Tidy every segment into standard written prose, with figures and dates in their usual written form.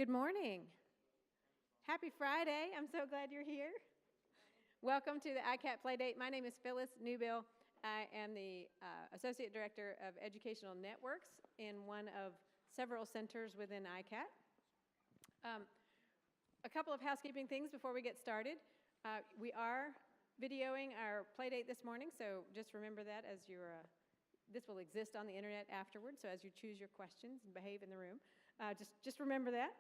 Good morning. Happy Friday. I'm so glad you're here. Welcome to the ICAT Playdate. My name is Phyllis Newbill. I am the Associate Director of Educational Networks in one of several centers within ICAT. A couple of housekeeping things before we get started. We are videoing our Playdate this morning, so just remember that as you're this will exist on the internet afterwards, so as you choose your questions and behave in the room, just remember that.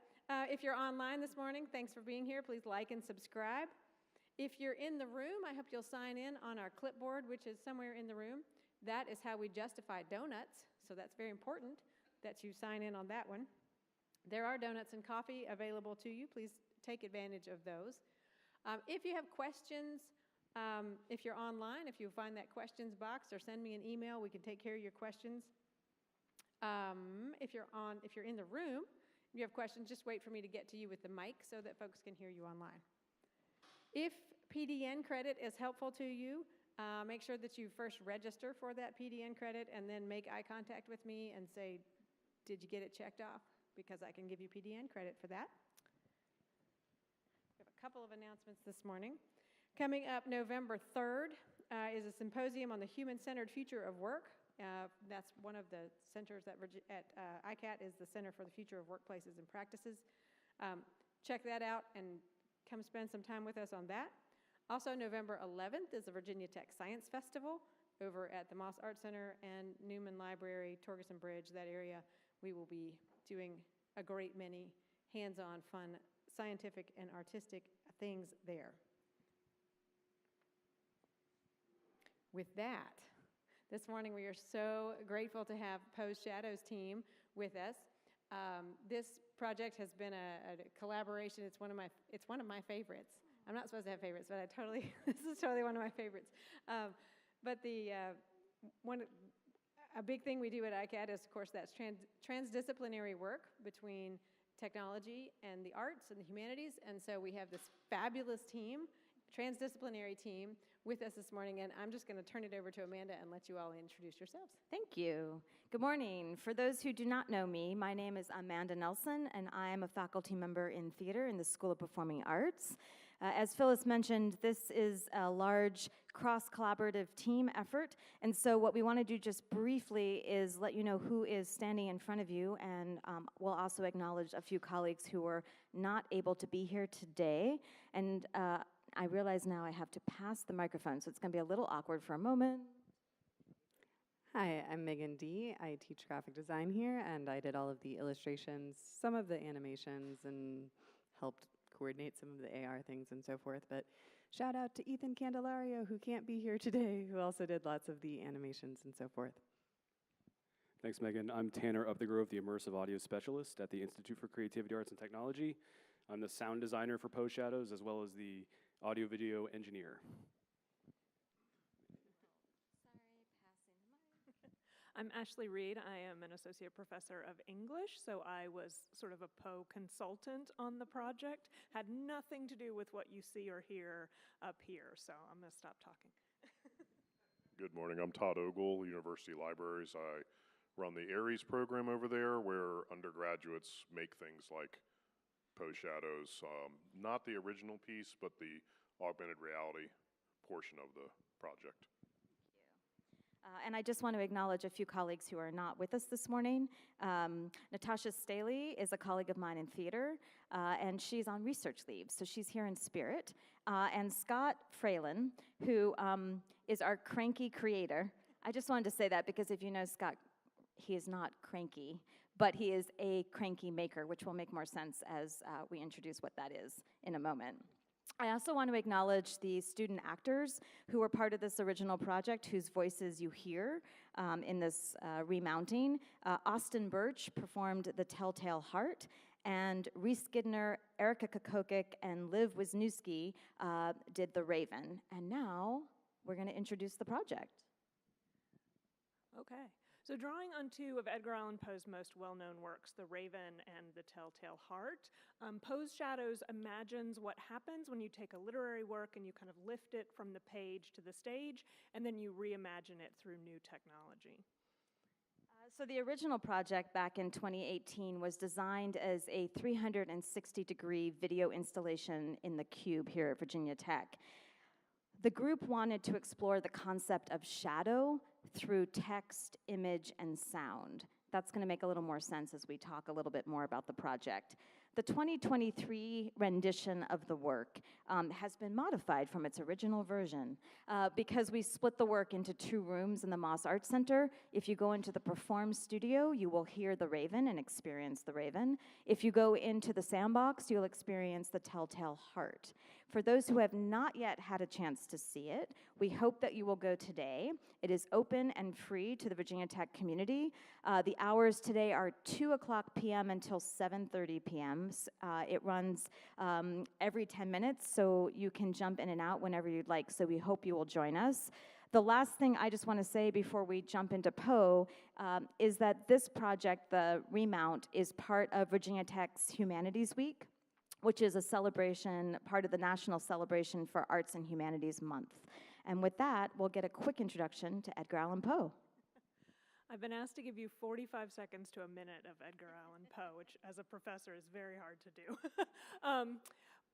If you're online this morning, thanks for being here. Please like and subscribe. If you're in the room, I hope you'll sign in on our clipboard, which is somewhere in the room. That is how we justify donuts, so that's very important that you sign in on that one. There are donuts and coffee available to you. Please take advantage of those. If you have questions, if you're online, if you find that questions box or send me an email, we can take care of your questions. If you're in the room, if you have questions, just wait for me to get to you with the mic so that folks can hear you online. If PDN credit is helpful to you, make sure that you first register for that PDN credit and then make eye contact with me and say, did you get it checked off? Because I can give you PDN credit for that. We have a couple of announcements this morning. Coming up November 3rd is a symposium on the human-centered future of work. That's one of the centers at ICAT is the Center for the Future of Workplaces and Practices. Check that out and come spend some time with us on that. Also, November 11th is the Virginia Tech Science Festival over at the Moss Art Center and Newman Library, Torgerson Bridge, that area. We will be doing a great many hands-on, fun, scientific and artistic things there. With that, this morning we are so grateful to have Poe's Shadows team with us. This project has been a collaboration. It's one of my favorites. I'm not supposed to have favorites, but this is totally one of my favorites. But a big thing we do at ICAT is, of course, that's transdisciplinary work between technology and the arts and the humanities. And so we have this fabulous team, transdisciplinary team with us this morning, and I'm just going to turn it over to Amanda and let you all introduce yourselves. Thank you. Good morning. For those who do not know me, my name is Amanda Nelson, and I am a faculty member in theater in the School of Performing Arts. As Phyllis mentioned, this is a large cross-collaborative team effort, and so what we want to do just briefly is let you know who is standing in front of you, and we'll also acknowledge a few colleagues who were not able to be here today. And I realize now I have to pass the microphone, so it's going to be a little awkward for a moment. Hi, I'm Megan D. I teach graphic design here, and I did all of the illustrations, some of the animations, and helped coordinate some of the AR things and so forth. But shout out to Ethan Candelario, who can't be here today, who also did lots of the animations and so forth. Thanks, Megan. I'm Tanner Upthegrove, the Immersive Audio Specialist at the Institute for Creativity, Arts, and Technology. I'm the sound designer for Poe's Shadows, as well as the audio-video engineer. Sorry, passing the mic. I'm Ashley Reed. I am an associate professor of English, so I was sort of a Poe consultant on the project. Had nothing to do with what you see or hear up here, so I'm going to stop talking. Good morning. I'm Todd Ogle, University Libraries. I run the Aries program over there, where undergraduates make things like Poe's Shadows, not the original piece, but the augmented reality portion of the project. Thank you. And I just want to acknowledge a few colleagues who are not with us this morning. Natasha Staley is a colleague of mine in theater, and she's on research leave, so she's here in spirit. And Scott Fralin, who is our Crankie creator. I just wanted to say that because if you know Scott, he is not cranky, but he is a cranky maker, which will make more sense as we introduce what that is in a moment. I also want to acknowledge the student actors who were part of this original project, whose voices you hear in this remounting. Austin Birch performed The Telltale Heart, and Reese Gidner, Erica Kokokic, and Liv Wisniewski did The Raven. And now we're going to introduce the project. Okay. So drawing on two of Edgar Allan Poe's most well-known works, The Raven and The Telltale Heart, Poe's Shadows imagines what happens when you take a literary work and you kind of lift it from the page to the stage, and then you reimagine it through new technology. So the original project back in 2018 was designed as a 360-degree video installation in the Cube here at Virginia Tech. The group wanted to explore the concept of shadow through text, image, and sound. That's going to make a little more sense as we talk a little bit more about the project. The 2023 rendition of the work has been modified from its original version because we split the work into 2 rooms in the Moss Arts Center. If you go into the Perform studio, you will hear the Raven and experience the Raven. If you go into the Sandbox, you'll experience the Telltale Heart. For those who have not yet had a chance to see it, we hope that you will go today. It is open and free to the Virginia Tech community. The hours today are 2 o'clock p.m. until 7:30 p.m. It runs every 10 minutes, so you can jump in and out whenever you'd like, so we hope you will join us. The last thing I just want to say before we jump into Poe is that this project, the Remount, is part of Virginia Tech's Humanities Week, which is a celebration, part of the national celebration for Arts and Humanities Month. And with that, we'll get a quick introduction to Edgar Allan Poe. I've been asked to give you 45 seconds to a minute of Edgar Allan Poe, which as a professor is very hard to do.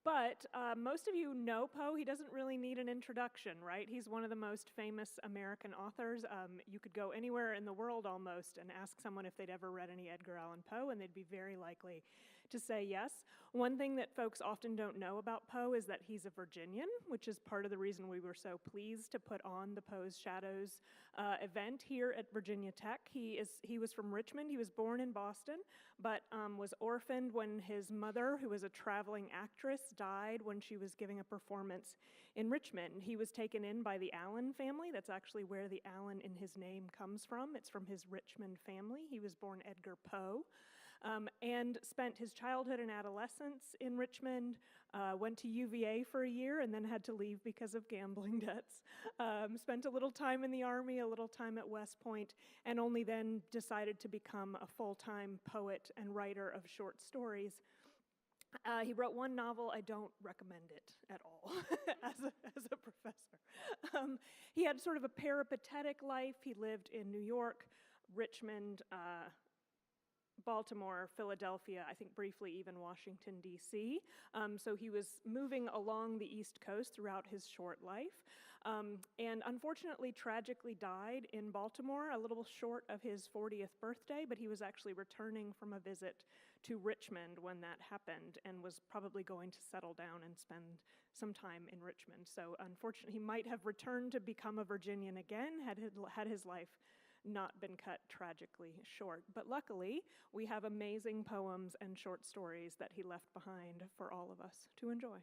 But most of you know Poe. He doesn't really need an introduction, right? He's one of the most famous American authors. You could go anywhere in the world almost and ask someone if they'd ever read any Edgar Allan Poe, and they'd be very likely to say yes. One thing that folks often don't know about Poe is that he's a Virginian, which is part of the reason we were so pleased to put on the Poe's Shadows event here at Virginia Tech. He was from Richmond. He was born in Boston, but was orphaned when his mother, who was a traveling actress, died when she was giving a performance in Richmond. He was taken in by the Allan family. That's actually where the Allan in his name comes from. It's from his Richmond family. He was born Edgar Poe. And spent his childhood and adolescence in Richmond, went to UVA for a year and then had to leave because of gambling debts. Spent a little time in the Army, a little time at West Point, and only then decided to become a full-time poet and writer of short stories. He wrote one novel. I don't recommend it at all as a professor. He had sort of a peripatetic life. He lived in New York, Richmond, Baltimore, Philadelphia, I think briefly even Washington, D.C. So he was moving along the East Coast throughout his short life, and unfortunately tragically died in Baltimore a little short of his 40th birthday, but he was actually returning from a visit to Richmond when that happened and was probably going to settle down and spend some time in Richmond. So unfortunately, he might have returned to become a Virginian again had his life not been cut tragically short. But luckily, we have amazing poems and short stories that he left behind for all of us to enjoy.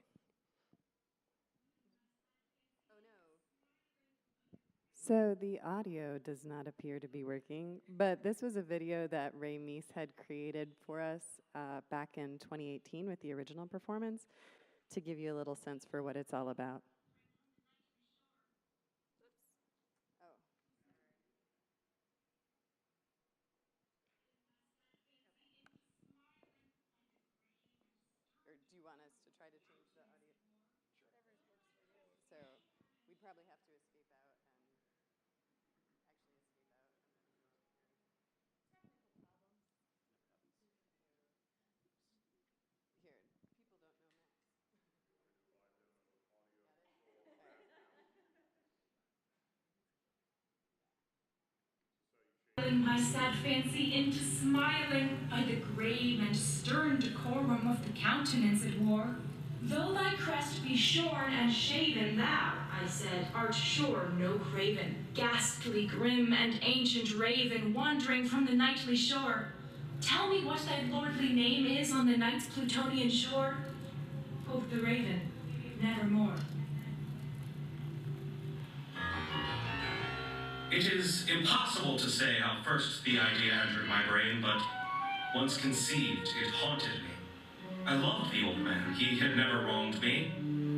So the audio does not appear to be working, but this was a video that Ray Meese had created for us back in 2018 with the original performance to give you a little sense for what it's all about. Do you want us to try to change the audio? Sure. Whatever works for you. So we'd probably have to escape out and actually escape out and then go here. Technical problems. Here, people don't know Max. My sad fancy into smiling by the grave and stern decorum of the countenance it wore. Though thy crest be shorn and shaven, thou, I said, art sure no craven, ghastly, grim, and ancient raven, wandering from the nightly shore. Tell me what thy lordly name is on the night's Plutonian shore. Quoth the raven, nevermore. It is impossible to say how first the idea entered my brain, but once conceived, it haunted me. I loved the old man. He had never wronged me.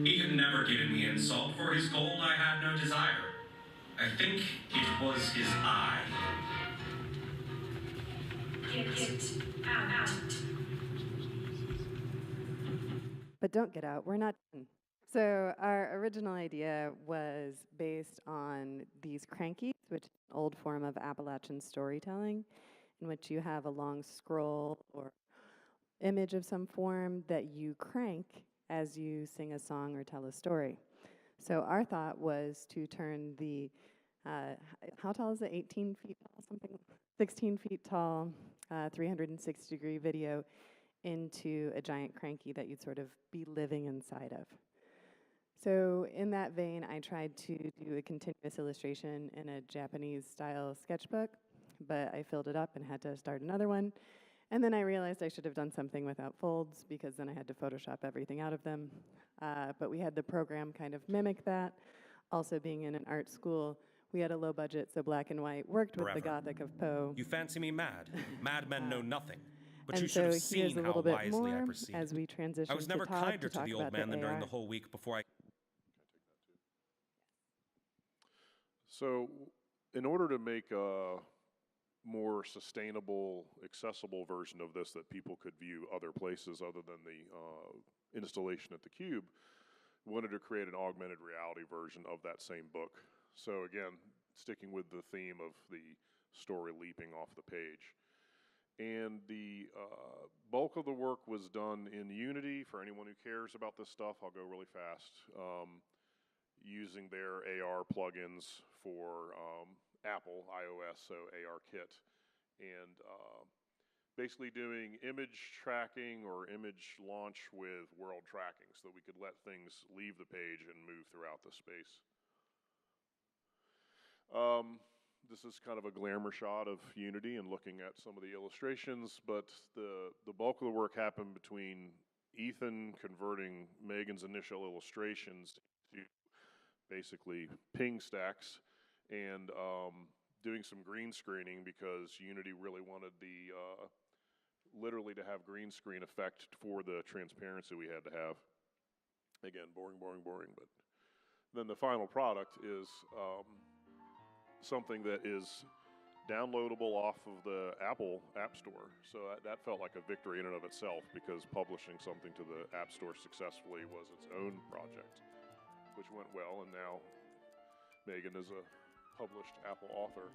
He had never given me insult. For his gold I had no desire. I think it was his eye. Get out. But don't get out. We're not done. So our original idea was based on these crankies, which is an old form of Appalachian storytelling, in which you have a long scroll or image of some form that you crank as you sing a song or tell a story. So our thought was to turn the, how tall is it, 18 feet tall, something, 16 feet tall, 360-degree video into a giant cranky that you'd sort of be living inside of. So in that vein, I tried to do a continuous illustration in a Japanese-style sketchbook, but I filled it up and had to start another one. And then I realized I should have done something without folds, because then I had to Photoshop everything out of them. But we had the program kind of mimic that. Also, being in an art school, we had a low budget, so black and white worked with the Gothic of Poe. You fancy me mad? Madmen know nothing. But And you should have so here's seen a how little bit wisely I more proceeded. as we transition I was never to Todd kinder to to talk the about old man than during AR. the whole week before I... So, in order to make a more sustainable, accessible version of this that people could view other places other than the installation at the Cube, we wanted to create an augmented reality version of that same book. So again, sticking with the theme of the story leaping off the page. And the bulk of the work was done in Unity. For anyone who cares about this stuff, I'll go really fast. Using their AR plugins for Apple iOS, so ARKit. And basically doing image tracking or image launch with world tracking so that we could let things leave the page and move throughout the space. This is kind of a glamour shot of Unity and looking at some of the illustrations, but the bulk of the work happened between Ethan converting Megan's initial illustrations to basically ping stacks and doing some green screening, because Unity really wanted the literally to have green screen effect for the transparency we had to have. Again, boring, boring, boring, but then the final product is something that is downloadable off of the Apple App Store. So that felt like a victory in and of itself, because publishing something to the App Store successfully was its own project, which went well, and now Megan is a published Apple author.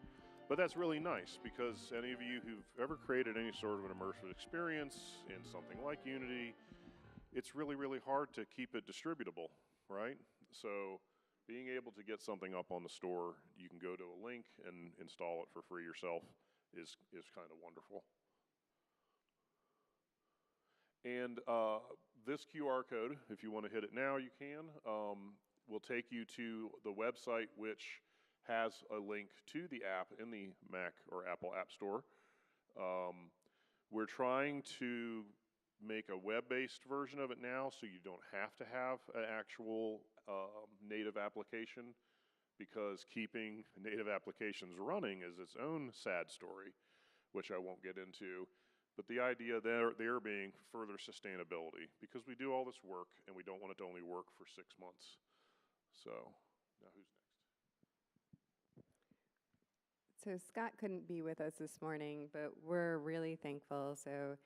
But that's really nice, because any of you who've ever created any sort of an immersive experience in something like Unity, it's really, really hard to keep it distributable, right? So being able to get something up on the store, you can go to a link and install it for free yourself, is kind of wonderful. And this QR code, if you want to hit it now, you can, will take you to the website, which has a link to the app in the Mac or Apple App Store. We're trying to make a web-based version of it now, so you don't have to have an actual native application, because keeping native applications running is its own sad story, which I won't get into. But the idea there being further sustainability, because we do all this work and we don't want it to only work for 6 months. So now who's next? So Scott couldn't be with us this morning, but we're really thankful. So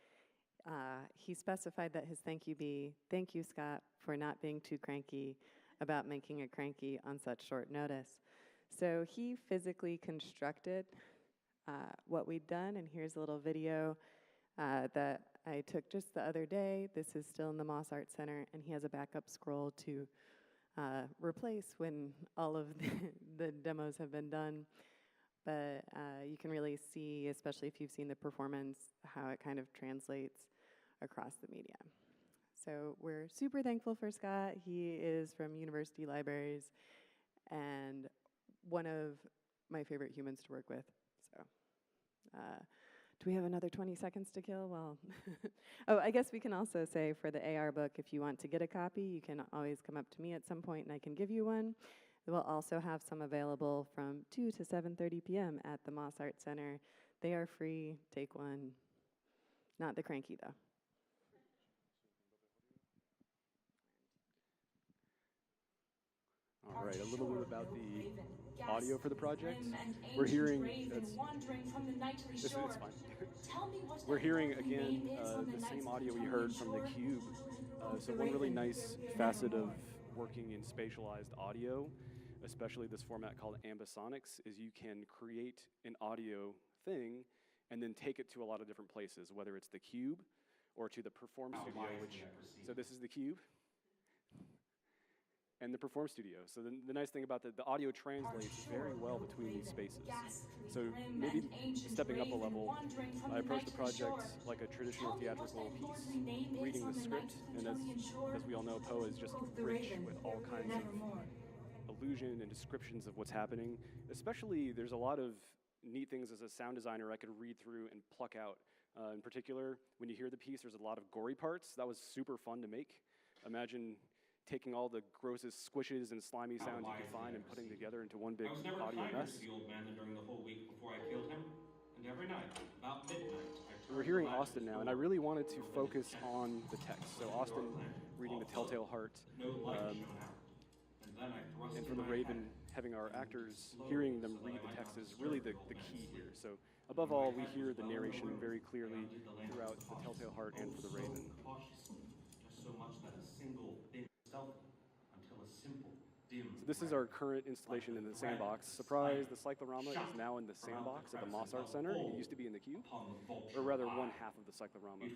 he specified that his thank you be, thank you, Scott, for not being too cranky about making a cranky on such short notice. So he physically constructed what we'd done, and here's a little video that I took just the other day. This is still in the Moss Art Center, and he has a backup scroll to replace when all of the demos have been done. But you can really see, especially if you've seen the performance, how it kind of translates across the media. So we're super thankful for Scott. He is from University Libraries and one of my favorite humans to work with. So do we have another 20 seconds to kill? Well, oh, I guess we can also say for the AR book, if you want to get a copy, you can always come up to me at some point and I can give you one. We'll also have some available from 2 to 7:30 p.m. at the Moss Art Center. They are free. Take one. Not the cranky, though. All right, a little bit about the audio for the project. We're hearing, it's fine. We're hearing, again, the same audio we heard from the Cube. So one really nice facet of working in spatialized audio, especially this format called ambisonics, is you can create an audio thing and then take it to a lot of different places, whether it's the Cube or to the Perform Studio, so this is the Cube and the Perform Studio. So the nice thing about the audio translates very well between these spaces. So maybe stepping up a level, I approached the project like a traditional theatrical piece, reading the script, and as we all know, Poe is just rich with all kinds of illusion and descriptions of what's happening. Especially, there's a lot of neat things as a sound designer I could read through and pluck out. In particular, when you hear the piece, there's a lot of gory parts. That was super fun to make. Imagine taking all the grossest squishes and slimy sounds you could find and putting together into one big I was never audio kinder mess. to the old man than during the whole week before I killed him. And every night, about midnight, We're hearing Austin now, and I really wanted to focus on the text. So Austin reading The Telltale Heart, and for the Raven, having our actors, hearing them read the text is really the key here. So above all, we hear the narration very clearly throughout The Telltale Heart and for the Raven. Just so much that a single thing stealthy until a simple dim. So this is our current installation in the sandbox. Surprise, the cyclorama is now in the sandbox at the Moss Art Center. It used to be in the Cube, or rather one half of the cyclorama.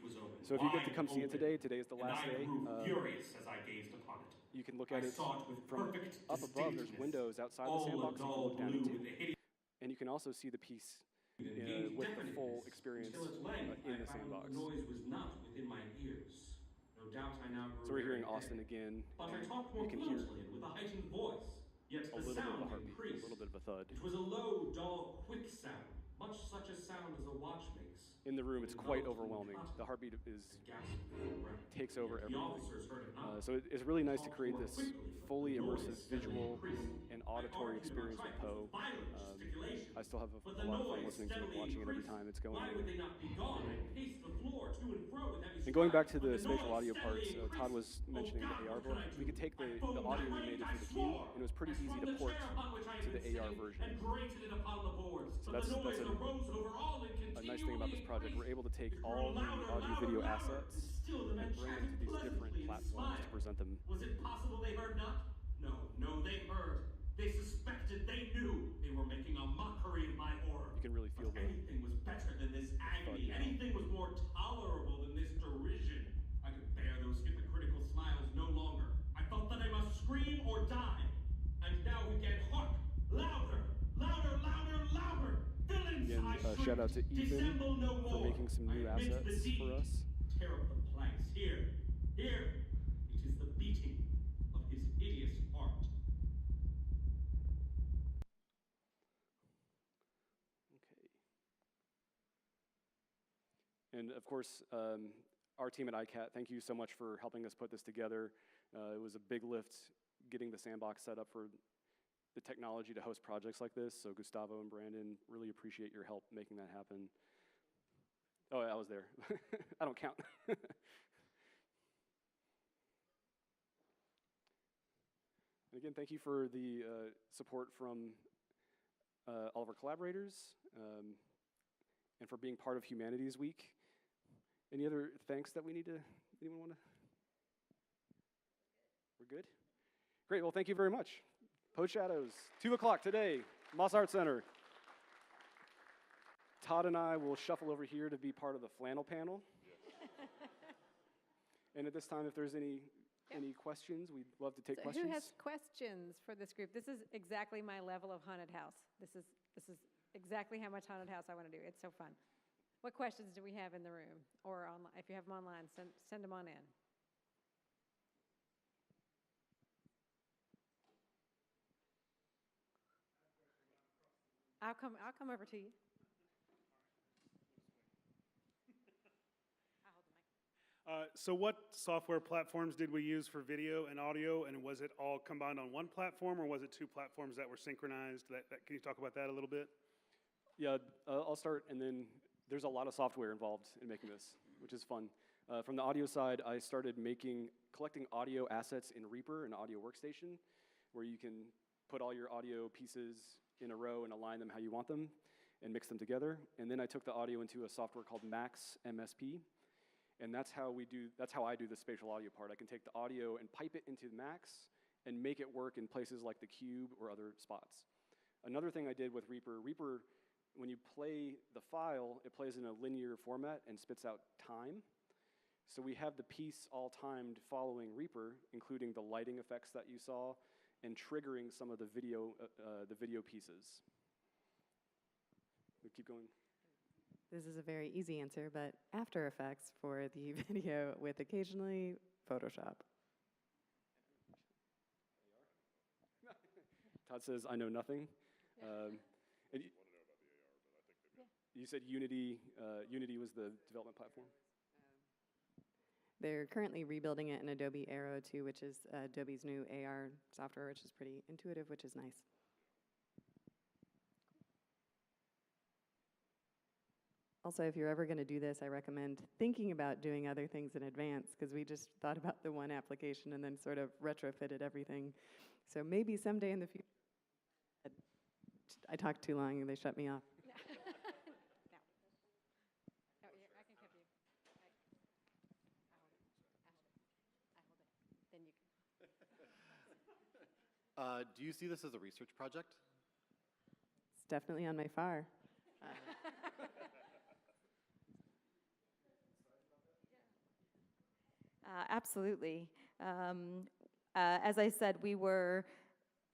So if you get to come see it today is the last day. Furious as I gazed upon it. You can look at it from up above. There's windows outside the sandbox you can look down into. And you can also see the piece with the full experience in the sandbox. Noise was not within my ears. No doubt I now So we're hearing Austin again. But I talked more You can hear fluently and with a heightened voice. Yet a the little bit of sound a heartbeat, increased. a little bit of a thud. It was a low, dull, quick sound, much such a sound as a watch makes. In the room, it's quite overwhelming. The heartbeat takes over everything. So it's really nice to create this fully immersive visual and auditory experience with Poe. I still have a lot of fun listening to it, watching it every time it's going in. And going back to the spatial audio parts, Todd was mentioning the AR book. We could take the audio we made it for the Cube, and it was pretty easy to port to the AR version. So that's a nice thing about this project. We're able to take all the audio video assets and bring them to these different platforms to present them. Was it possible they heard not? No, they heard. They suspected, they knew they were making a mockery of my horror. You can really feel But anything was better than this agony. Anything was more tolerable than this derision. I could bear those hypocritical smiles no longer. I felt that I must scream or die. And now we get hark, louder, louder, louder, louder. Villains, Again, shout out to Ethan for making some new assets for us. Tear up the planks here. It is the beating of his hideous heart. Okay. And of course, our team at ICAT, thank you so much for helping us put this together. It was a big lift getting the sandbox set up for the technology to host projects like this. So Gustavo and Brandon, really appreciate your help making that happen. Oh, I was there. I don't count. And again, thank you for the support from all of our collaborators and for being part of Humanities Week. Any other thanks that we need to, anyone want to? We're good? Great, well, thank you very much. Poe Shadows, 2 o'clock today, Moss Art Center. Todd and I will shuffle over here to be part of the flannel panel. And at this time, if there's any questions, we'd love to take questions. Who has questions for this group? This is exactly my level of haunted house. This is exactly how much haunted house I want to do. It's so fun. What questions do we have in the room? Or online? If you have them online, send them on in. I'll come over to you. So what software platforms did we use for video and audio, and was it all combined on one platform, or was it 2 platforms that were synchronized? Can you talk about that a little bit? Yeah, I'll start, and then there's a lot of software involved in making this, which is fun. From the audio side, I started collecting audio assets in Reaper, an audio workstation, where you can put all your audio pieces in a row and align them how you want them and mix them together. And then I took the audio into a software called Max MSP. And that's how I do the spatial audio part. I can take the audio and pipe it into Max and make it work in places like the cube or other spots. Another thing I did with Reaper, when you play the file, it plays in a linear format and spits out time. So we have the piece all timed following Reaper, including the lighting effects that you saw, and triggering some of the video pieces. We keep going. This is a very easy answer, but After Effects for the video with occasionally Photoshop. Todd says, I know nothing. And you said Unity was the development platform? They're currently rebuilding it in Adobe Aero 2, which is Adobe's new AR software, which is pretty intuitive, which is nice. Also, if you're ever going to do this, I recommend thinking about doing other things in advance, because we just thought about the one application and then sort of retrofitted everything. So maybe someday in the future, I talked too long and they shut me off. No. No, I can cover you. I hold it. Then you can. Do you see this as a research project? It's definitely on my FAR. Absolutely. As I said, we were,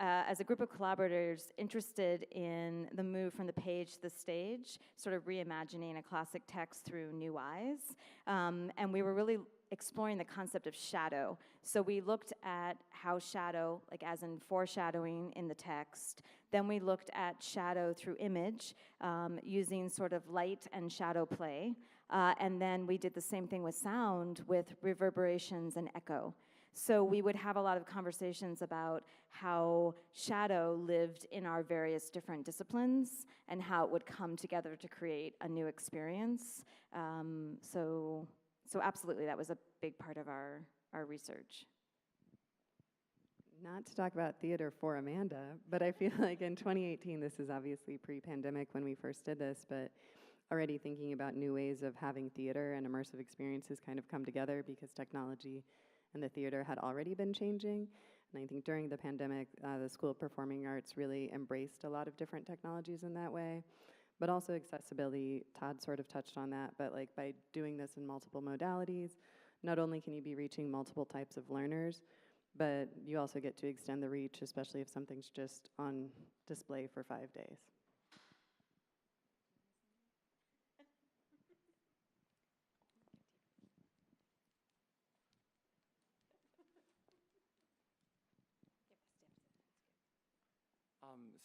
as a group of collaborators, interested in the move from the page to the stage, sort of reimagining a classic text through new eyes. And we were really exploring the concept of shadow. So we looked at how shadow, like as in foreshadowing in the text, then we looked at shadow through image, using sort of light and shadow play. And then we did the same thing with sound, with reverberations and echo. So we would have a lot of conversations about how shadow lived in our various different disciplines and how it would come together to create a new experience. So absolutely, that was a big part of our research. Not to talk about theater for Amanda, but I feel like in 2018, this is obviously pre-pandemic when we first did this, but already thinking about new ways of having theater and immersive experiences kind of come together because technology and the theater had already been changing. And I think during the pandemic, the School of Performing Arts really embraced a lot of different technologies in that way, but also accessibility. Todd sort of touched on that, but like by doing this in multiple modalities, not only can you be reaching multiple types of learners, but you also get to extend the reach, especially if something's just on display for 5 days.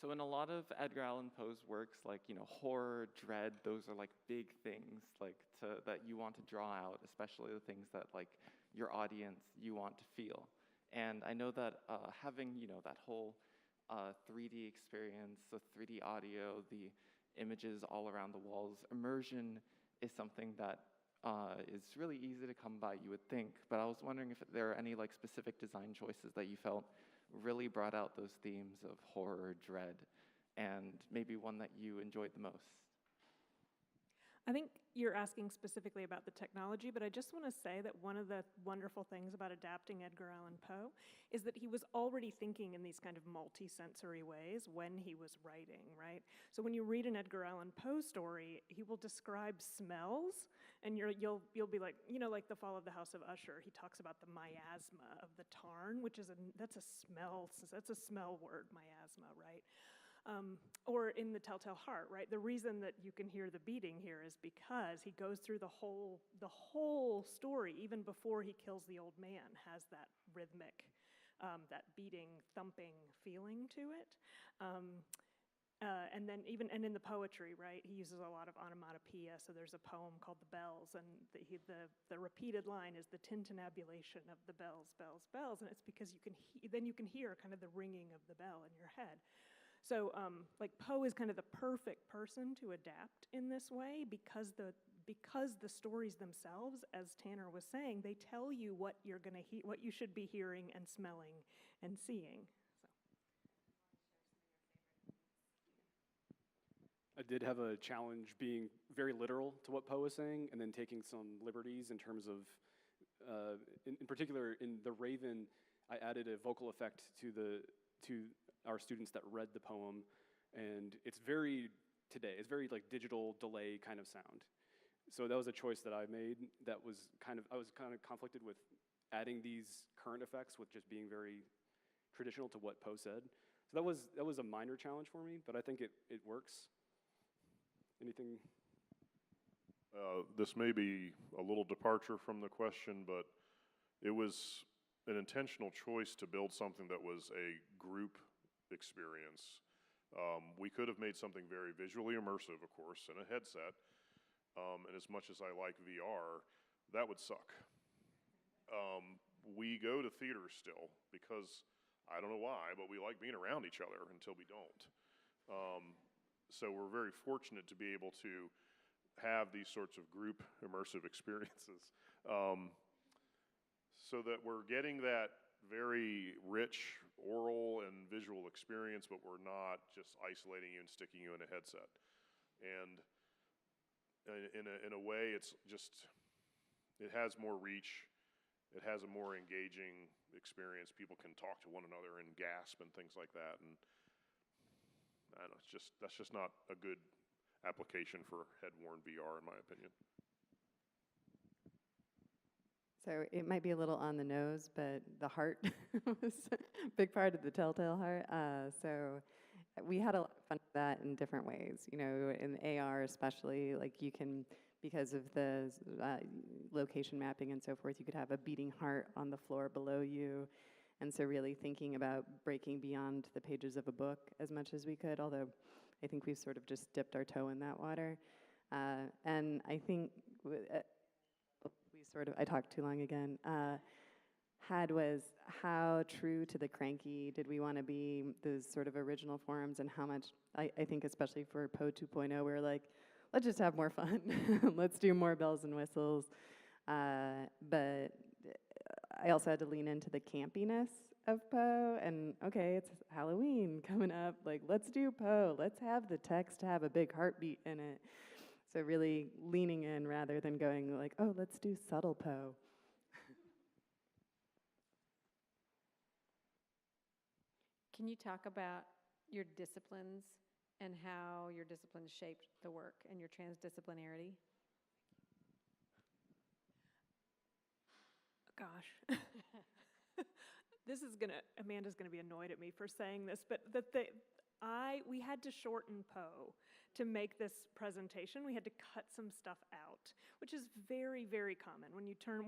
So in a lot of Edgar Allan Poe's works, like, horror, dread, those are like big things like that you want to draw out, especially the things that like your audience, you want to feel. And I know that having, that whole 3D experience, the 3D audio, the images all around the walls, immersion is something that is really easy to come by, you would think. But I was wondering if there are any like specific design choices that you felt really brought out those themes of horror, dread, and maybe one that you enjoyed the most. I think you're asking specifically about the technology, but I just want to say that one of the wonderful things about adapting Edgar Allan Poe is that he was already thinking in these kind of multi-sensory ways when he was writing, right? So when you read an Edgar Allan Poe story, he will describe smells, and you'll be like, like The Fall of the House of Usher. He talks about the miasma of the tarn, which is that's a smell word, miasma, right? Or in The Telltale Heart, right? The reason that you can hear the beating here is because he goes through the whole story, even before he kills the old man, has that rhythmic, that beating, thumping feeling to it. And then and in the poetry, right? He uses a lot of onomatopoeia. So there's a poem called The Bells, and the repeated line is the tintinnabulation of the bells, bells, bells, and it's because then you can hear kind of the ringing of the bell in your head. So like Poe is kind of the perfect person to adapt in this way because the stories themselves, as Tanner was saying, they tell you what you're going to what you should be hearing and smelling and seeing. I did have a challenge being very literal to what Poe was saying and then taking some liberties in terms of, in particular, in The Raven, I added a vocal effect to our students that read the poem, and it's very like digital delay kind of sound. So that was a choice that I made that was I was kind of conflicted with adding these current effects with just being very traditional to what Poe said. So that was a minor challenge for me, but I think it works. Anything? This may be a little departure from the question, but it was an intentional choice to build something that was a group experience. We could have made something very visually immersive, of course, in a headset. And as much as I like VR, that would suck. We go to theaters still because, I don't know why, but we like being around each other until we don't. So we're very fortunate to be able to have these sorts of group immersive experiences. So that we're getting that very rich oral and visual experience, but we're not just isolating you and sticking you in a headset. And in a way, it has more reach. It has a more engaging experience. People can talk to one another and gasp and things like that. And I don't know, that's just not a good application for head-worn VR, in my opinion. So it might be a little on the nose, but the heart was a big part of the Telltale Heart. So we had a lot of fun with that in different ways. You know, in AR especially, like you can, because of the location mapping and so forth, you could have a beating heart on the floor below you. And so really thinking about breaking beyond the pages of a book as much as we could, although I think we've sort of just dipped our toe in that water. And I think I talked too long again, was how true to the Crankie did we want to be, those sort of original forms, and how much, I think especially for Poe 2.0, we were like, let's just have more fun. Let's do more bells and whistles. But I also had to lean into the campiness of Poe, and okay, it's Halloween coming up, like let's do Poe. Let's have the text have a big heartbeat in it. So really leaning in rather than going like, oh, let's do subtle Poe. Can you talk about your disciplines and how your disciplines shaped the work and your transdisciplinarity? Gosh. Amanda's gonna be annoyed at me for saying this, but we had to shorten Poe to make this presentation. We had to cut some stuff out, which is very, very common. When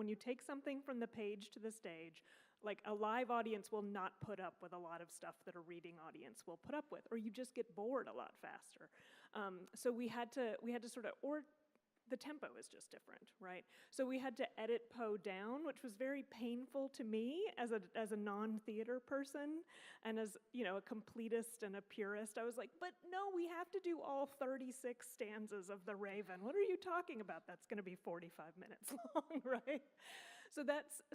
you take something from the page to the stage, like a live audience will not put up with a lot of stuff that a reading audience will put up with, or you just get bored a lot faster. So we had to sort of, or the tempo is just different, right? So we had to edit Poe down, which was very painful to me as a non-theater person, and as a completist and a purist. I was like, but no, we have to do all 36 stanzas of The Raven. What are you talking about? That's going to be 45 minutes long, right?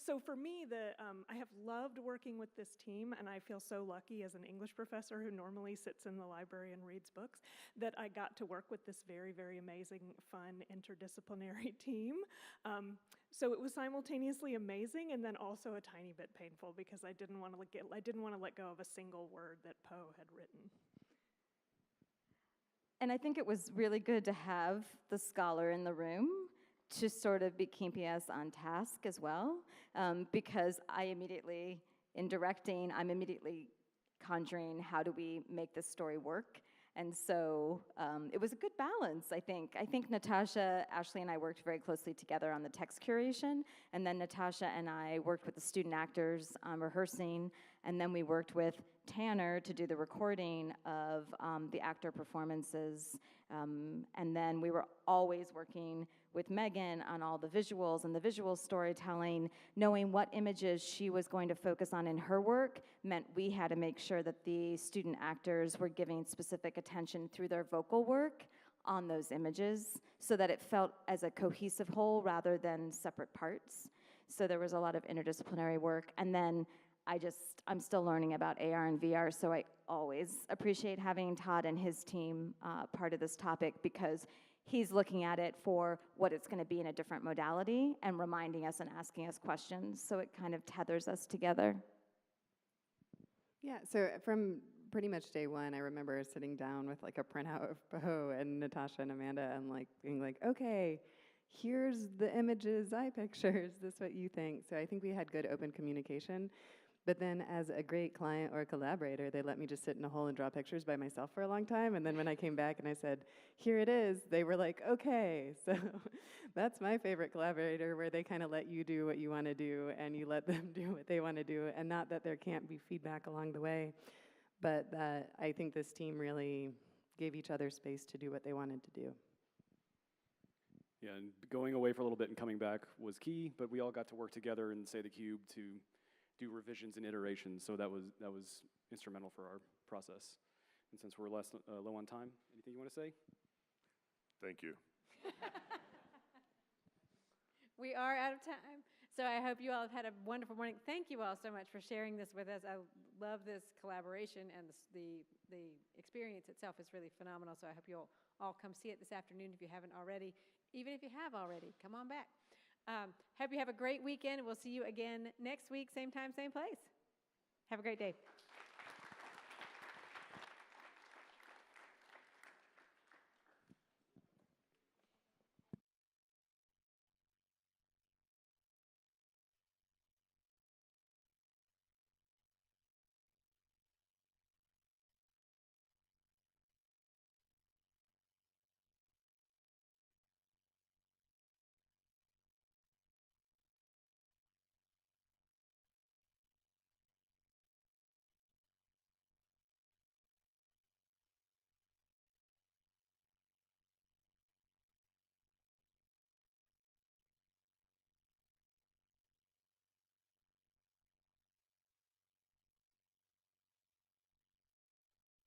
So for me, I have loved working with this team, and I feel so lucky as an English professor who normally sits in the library and reads books that I got to work with this very, very amazing, fun, interdisciplinary team. So it was simultaneously amazing and then also a tiny bit painful because I didn't want to let go of a single word that Poe had written. And I think it was really good to have the scholar in the room to sort of be keeping us on task as well, because in directing, I'm immediately conjuring how do we make this story work. And so it was a good balance, I think. I think Natasha, Ashley, and I worked very closely together on the text curation, and then Natasha and I worked with the student actors on rehearsing, and then we worked with Tanner to do the recording of the actor performances, and then we were always working with Megan on all the visuals and the visual storytelling. Knowing what images she was going to focus on in her work meant we had to make sure that the student actors were giving specific attention through their vocal work on those images so that it felt as a cohesive whole rather than separate parts. So there was a lot of interdisciplinary work. And then I'm still learning about AR and VR, so I always appreciate having Todd and his team part of this topic because he's looking at it for what it's going to be in a different modality and reminding us and asking us questions, so it kind of tethers us together. Yeah, so from pretty much day one, I remember sitting down with like a printout of Poe and Natasha and Amanda and like being like, okay, here's the images I picture. Is this what you think? So I think we had good open communication. But then as a great client or collaborator, they let me just sit in a hole and draw pictures by myself for a long time. And then when I came back and I said, here it is, they were like, okay. So that's my favorite collaborator, where they kind of let you do what you want to do and you let them do what they want to do. And not that there can't be feedback along the way, but that I think this team really gave each other space to do what they wanted to do. Yeah, and going away for a little bit and coming back was key, but we all got to work together in Say the Cube to do revisions and iterations, so that was instrumental for our process. And since we're less low on time, anything you want to say? Thank you. We are out of time, so I hope you all have had a wonderful morning. Thank you all so much for sharing this with us. I love this collaboration, and the experience itself is really phenomenal, so I hope you'll all come see it this afternoon if you haven't already. Even if you have already, come on back. Hope you have a great weekend, and we'll see you again next week, same time, same place. Have a great day.